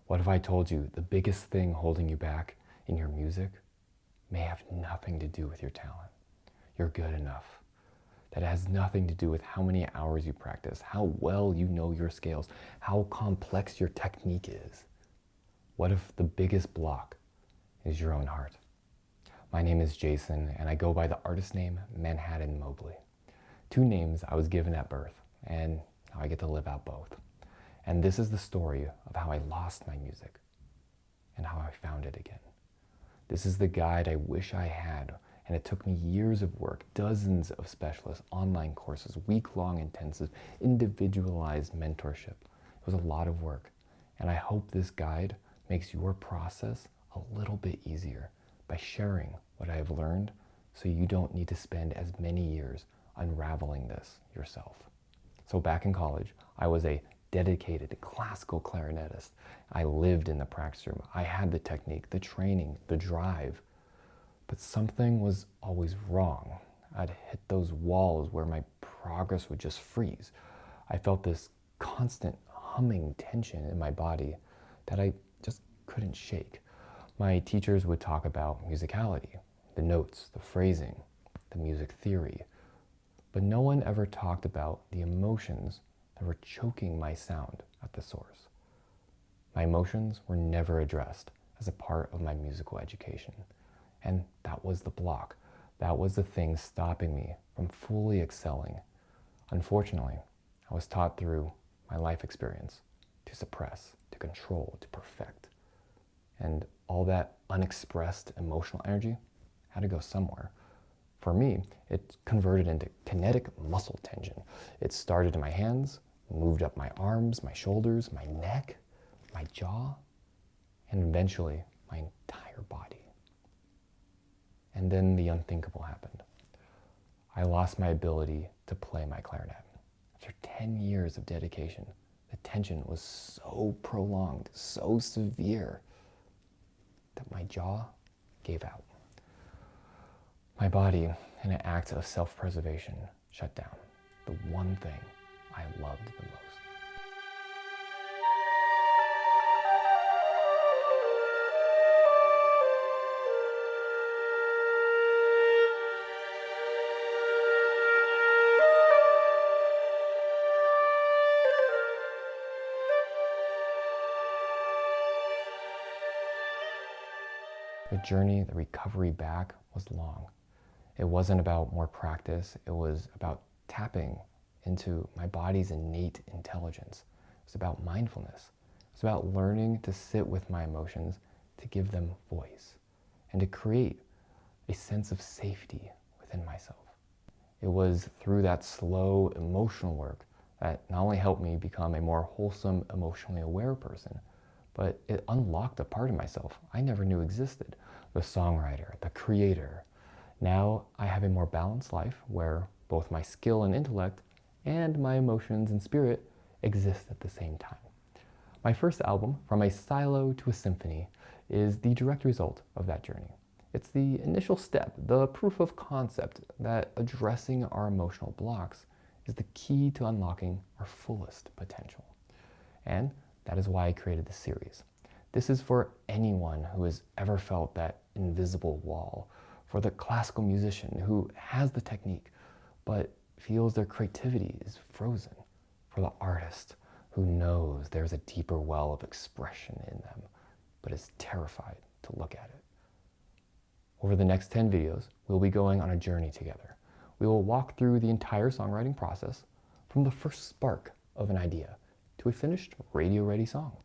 What if I told you the biggest thing holding you back in your music may have nothing to do with your talent? You're good enough. That it has nothing to do with how many hours you practice, how well you know your scales, how complex your technique is. What if the biggest block is your own heart? My name is Jason, and I go by the artist name Manhattan Mobley. Two names I was given at birth, and now I get to live out both. And this is the story of how I lost my music and how I found it again. This is the guide I wish I had, and it took me years of work, dozens of specialists, online courses, week-long intensive, individualized mentorship. It was a lot of work, and I hope this guide makes your process a little bit easier by sharing what I have learned so you don't need to spend as many years unraveling this yourself. So back in college, I was a dedicated classical clarinetist. I lived in the practice room. I had the technique, the training, the drive, but something was always wrong. I'd hit those walls where my progress would just freeze. I felt this constant humming tension in my body that I just couldn't shake. My teachers would talk about musicality, the notes, the phrasing, the music theory, but no one ever talked about the emotions that were choking my sound at the source. My emotions were never addressed as a part of my musical education. And that was the block. That was the thing stopping me from fully excelling. Unfortunately, I was taught through my life experience to suppress, to control, to perfect. And all that unexpressed emotional energy had to go somewhere. For me, it converted into kinetic muscle tension. It started in my hands, moved up my arms, my shoulders, my neck, my jaw, and eventually my entire body. And then the unthinkable happened. I lost my ability to play my clarinet. After 10 years of dedication, the tension was so prolonged, so severe, that my jaw gave out. My body, in an act of self-preservation, shut down the one thing I loved the most. The journey, the recovery back was long. It wasn't about more practice. It was about tapping into my body's innate intelligence. It was about mindfulness. It was about learning to sit with my emotions, to give them voice, and to create a sense of safety within myself. It was through that slow emotional work that not only helped me become a more wholesome, emotionally aware person, but it unlocked a part of myself I never knew existed. The songwriter, the creator. Now I have a more balanced life where both my skill and intellect and my emotions and spirit exist at the same time. My first album, From a Silo to a Symphony, is the direct result of that journey. It's the initial step, the proof of concept that addressing our emotional blocks is the key to unlocking our fullest potential. And that is why I created this series. This is for anyone who has ever felt that invisible wall, for the classical musician who has the technique but feels their creativity is frozen, for the artist who knows there's a deeper well of expression in them but is terrified to look at it. Over the next 10 videos, we'll be going on a journey together. We will walk through the entire songwriting process from the first spark of an idea to a finished radio-ready song.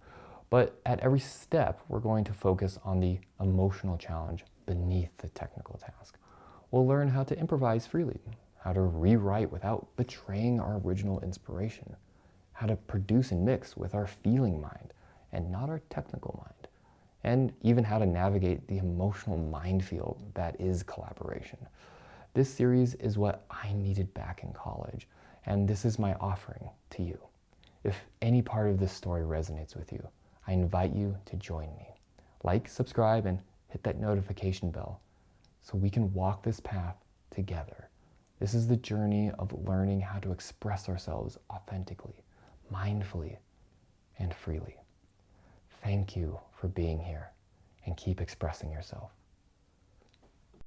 But at every step, we're going to focus on the emotional challenge beneath the technical task. We'll learn how to improvise freely, how to rewrite without betraying our original inspiration, how to produce and mix with our feeling mind and not our technical mind, and even how to navigate the emotional minefield that is collaboration. This series is what I needed back in college, and this is my offering to you. If any part of this story resonates with you, I invite you to join me. Like, subscribe, and hit that notification bell so we can walk this path together. This is the journey of learning how to express ourselves authentically, mindfully, and freely. Thank thank you for being here and keep expressing yourself.